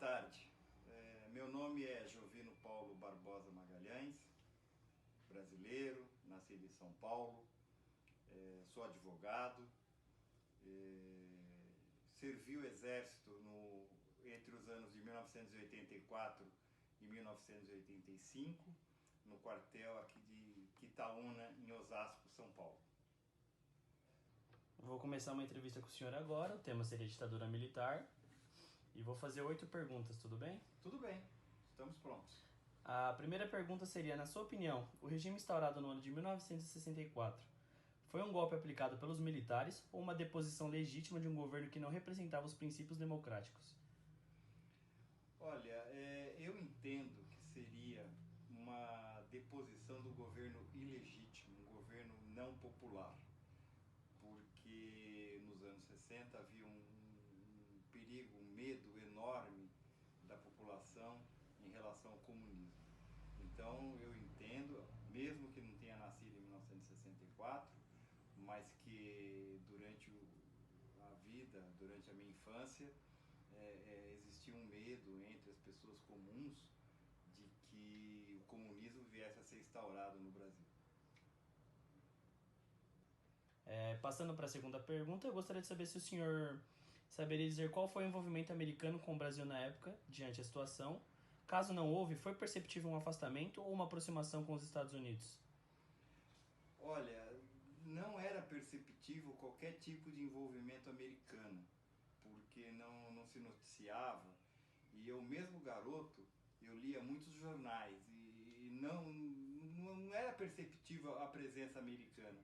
tarde. Meu nome é Jovino Paulo Barbosa Magalhães, brasileiro, nascido em São Paulo, sou advogado, servi o Exército entre os anos de 1984 e 1985, no quartel aqui de Quitaúna, em Osasco, São Paulo. Vou começar uma entrevista com o senhor agora, o tema seria ditadura militar, e vou fazer 8 perguntas, tudo bem? Tudo bem, estamos prontos. A primeira pergunta seria, na sua opinião, o regime instaurado no ano de 1964 foi um golpe aplicado pelos militares ou uma deposição legítima de um governo que não representava os princípios democráticos? Olha, eu entendo que seria uma deposição do governo ilegítimo, um governo não popular, porque nos anos 60 havia um perigo, um medo enorme da população em relação ao comunismo. Então eu entendo, mesmo que não tenha nascido em 1964, mas que durante a vida, durante a minha infância, existia um medo entre as pessoas comuns de que o comunismo viesse a ser instaurado no Brasil. Passando para a segunda pergunta, eu gostaria de saber se o senhor saberia dizer qual foi o envolvimento americano com o Brasil na época, diante da situação. Caso não houve, foi perceptível um afastamento ou uma aproximação com os Estados Unidos? Olha, não era perceptível qualquer tipo de envolvimento americano, porque não se noticiava, e eu mesmo garoto, eu lia muitos jornais e não era perceptível a presença americana.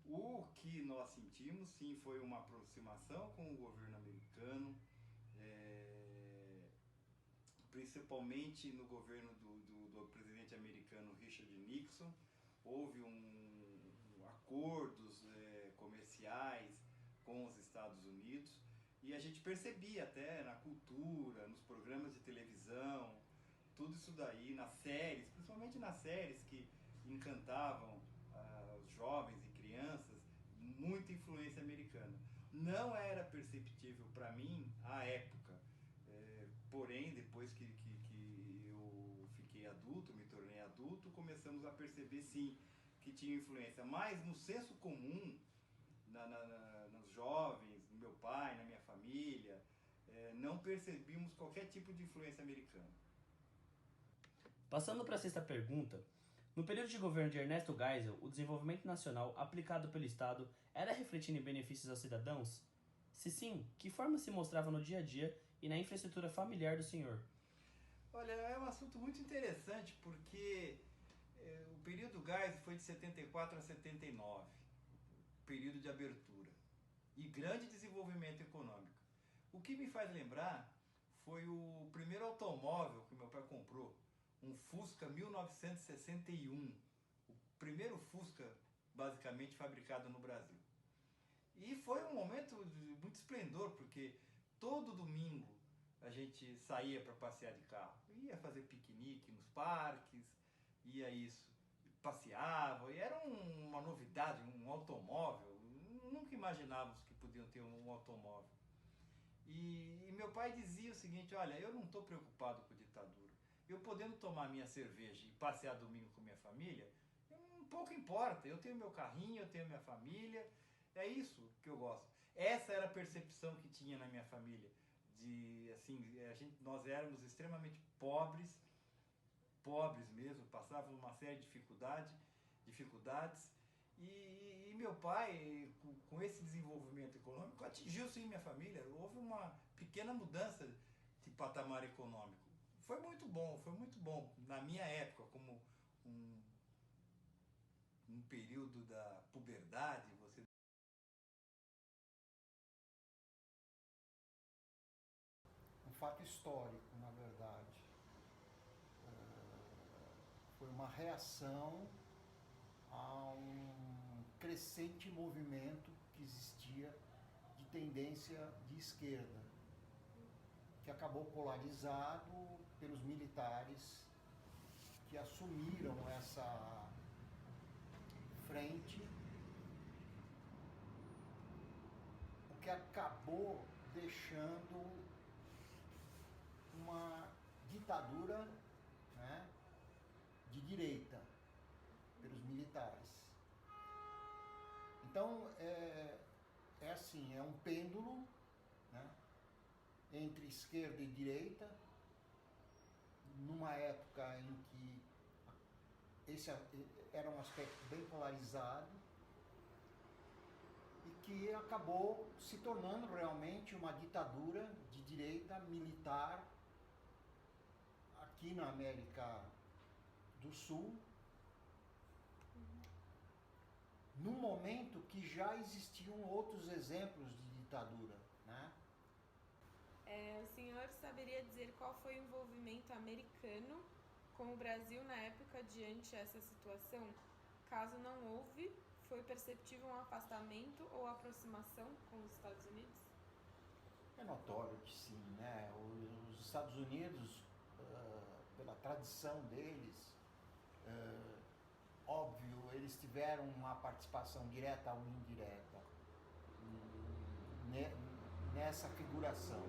O que nós sentimos, sim, foi uma aproximação com o governo americano, principalmente no governo do presidente americano Richard Nixon. Houve acordos comerciais com os Estados Unidos e a gente percebia até na cultura, nos programas de televisão, tudo isso daí, nas séries, principalmente nas séries que encantavam os jovens e crianças, muita influência americana. Não era perceptível para mim à época, porém depois que eu fiquei adulto, me tornei adulto, começamos a perceber sim que tinha influência, mas no senso comum, nos jovens, no meu pai, na minha família, não percebíamos qualquer tipo de influência americana. Passando para a sexta pergunta, no período de governo de Ernesto Geisel, o desenvolvimento nacional aplicado pelo Estado era refletindo em benefícios aos cidadãos? Se sim, que forma se mostrava no dia a dia e na infraestrutura familiar do senhor? Olha, é um assunto muito interessante porque o período Geisel foi de 74 a 79, período de abertura e grande desenvolvimento econômico. O que me faz lembrar foi o primeiro automóvel que meu pai comprou, um Fusca 1961, o primeiro Fusca basicamente fabricado no Brasil. E foi um momento de muito esplendor, porque todo domingo a gente saía para passear de carro, ia fazer piquenique nos parques, ia isso, passeava, e era uma novidade, um automóvel, nunca imaginávamos que podiam ter um automóvel. E meu pai dizia o seguinte: olha, eu não estou preocupado com a ditadura, eu podendo tomar minha cerveja e passear domingo com minha família, um pouco importa, eu tenho meu carrinho, eu tenho minha família, é isso que eu gosto. Essa era a percepção que tinha na minha família, de assim, nós éramos extremamente pobres mesmo, passávamos uma série de dificuldades, e meu pai, com esse desenvolvimento econômico, atingiu sim minha família, houve uma pequena mudança de patamar econômico. Foi muito bom, na minha época, como um período da puberdade, você... Um fato histórico, na verdade. Foi uma reação a um crescente movimento que existia de tendência de esquerda, que acabou polarizado pelos militares que assumiram essa frente, o que acabou deixando uma ditadura, né, de direita pelos militares. Então, é assim, é um pêndulo, né, entre esquerda e direita, numa época em que esse era um aspecto bem polarizado e que acabou se tornando realmente uma ditadura de direita militar aqui na América do Sul, num momento que já existiam outros exemplos de ditadura, né? O senhor saberia dizer qual foi o envolvimento americano com o Brasil na época diante essa situação? Caso não houve, foi perceptível um afastamento ou aproximação com os Estados Unidos? É notório que sim, né? Os Estados Unidos, pela tradição deles, óbvio, eles tiveram uma participação direta ou indireta nessa figuração.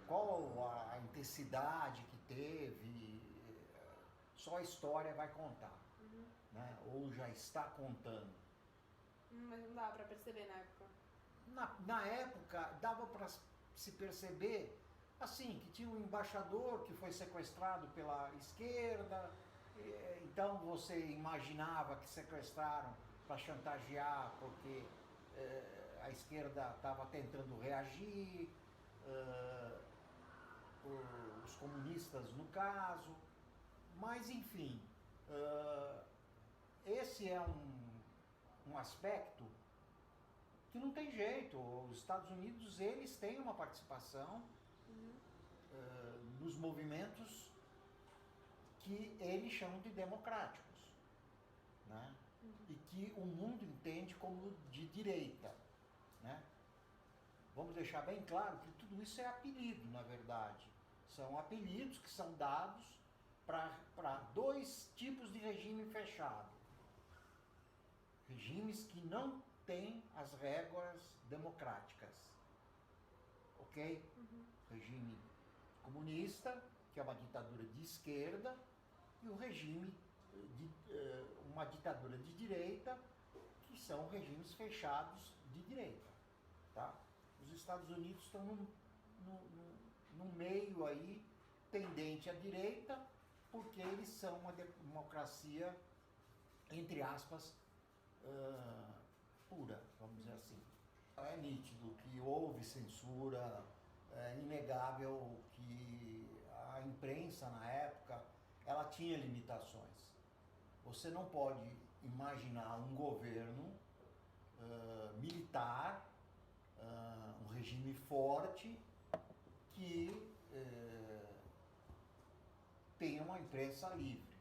Qual a intensidade que teve, só a história vai contar, né? Ou já está contando. Mas não dá para perceber na época. Na época, dava para se perceber, assim, que tinha um embaixador que foi sequestrado pela esquerda, então você imaginava que sequestraram para chantagear, porque a esquerda estava tentando reagir, os comunistas no caso, mas enfim, esse é um aspecto que não tem jeito. Os Estados Unidos, eles têm uma participação nos movimentos que eles chamam de democráticos, né? E que o mundo entende como de direita, né? Vamos deixar bem claro que tudo isso é apelido, na verdade. São apelidos que são dados para dois tipos de regime fechado. Regimes que não têm as regras democráticas. Ok? Regime comunista, que é uma ditadura de esquerda, e o regime uma ditadura de direita, que são regimes fechados de direita, tá? Os Estados Unidos estão no meio aí, tendente à direita, porque eles são uma democracia, entre aspas, pura, vamos dizer assim. É nítido que houve censura, é inegável que a imprensa na época ela tinha limitações. Você não pode imaginar um governo militar, um regime forte que tenha uma imprensa livre.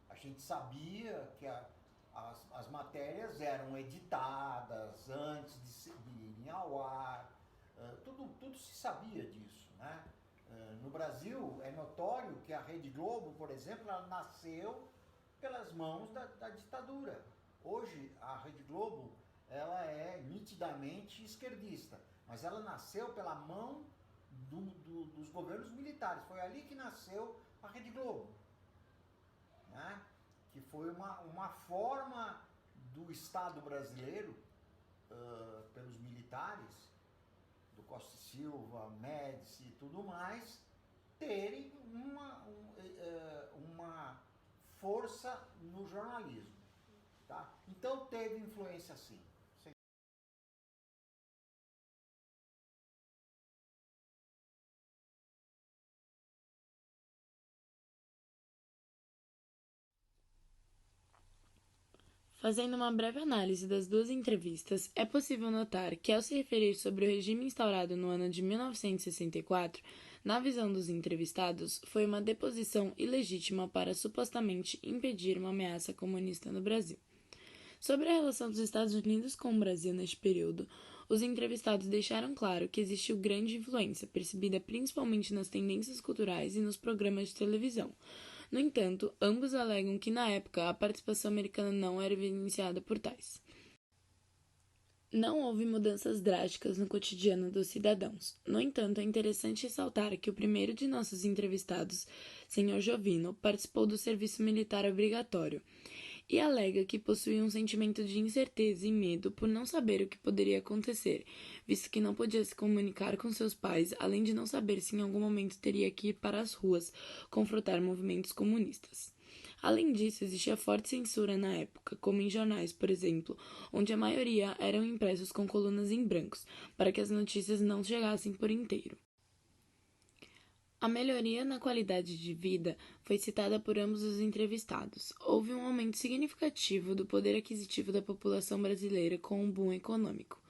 A gente sabia que as matérias eram editadas antes de irem ao ar, tudo se sabia disso, né? No Brasil é notório que a Rede Globo, por exemplo, ela nasceu pelas mãos da ditadura. Hoje a Rede Globo ela é nitidamente esquerdista, mas ela nasceu pela mão dos governos militares. Foi ali que nasceu a Rede Globo, né? Que foi uma forma do Estado brasileiro, pelos militares, do Costa e Silva, Médici e tudo mais, terem uma força no jornalismo, tá? Então teve influência sim. Fazendo uma breve análise das duas entrevistas, é possível notar que, ao se referir sobre o regime instaurado no ano de 1964, na visão dos entrevistados, foi uma deposição ilegítima para supostamente impedir uma ameaça comunista no Brasil. Sobre a relação dos Estados Unidos com o Brasil neste período, os entrevistados deixaram claro que existiu grande influência, percebida principalmente nas tendências culturais e nos programas de televisão. No entanto, ambos alegam que, na época, a participação americana não era evidenciada por tais. Não houve mudanças drásticas no cotidiano dos cidadãos. No entanto, é interessante ressaltar que o primeiro de nossos entrevistados, Sr. Jovino, participou do serviço militar obrigatório e alega que possuía um sentimento de incerteza e medo por não saber o que poderia acontecer, visto que não podia se comunicar com seus pais, além de não saber se em algum momento teria que ir para as ruas confrontar movimentos comunistas. Além disso, existia forte censura na época, como em jornais, por exemplo, onde a maioria eram impressos com colunas em brancos, para que as notícias não chegassem por inteiro. A melhoria na qualidade de vida foi citada por ambos os entrevistados. Houve um aumento significativo do poder aquisitivo da população brasileira com um boom econômico.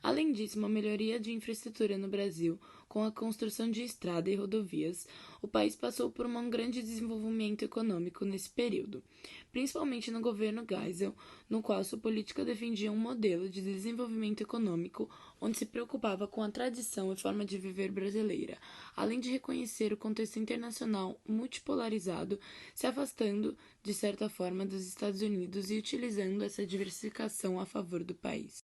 Além disso, uma melhoria de infraestrutura no Brasil, com a construção de estradas e rodovias, o país passou por um grande desenvolvimento econômico nesse período, principalmente no governo Geisel, no qual sua política defendia um modelo de desenvolvimento econômico onde se preocupava com a tradição e forma de viver brasileira, além de reconhecer o contexto internacional multipolarizado, se afastando, de certa forma, dos Estados Unidos e utilizando essa diversificação a favor do país.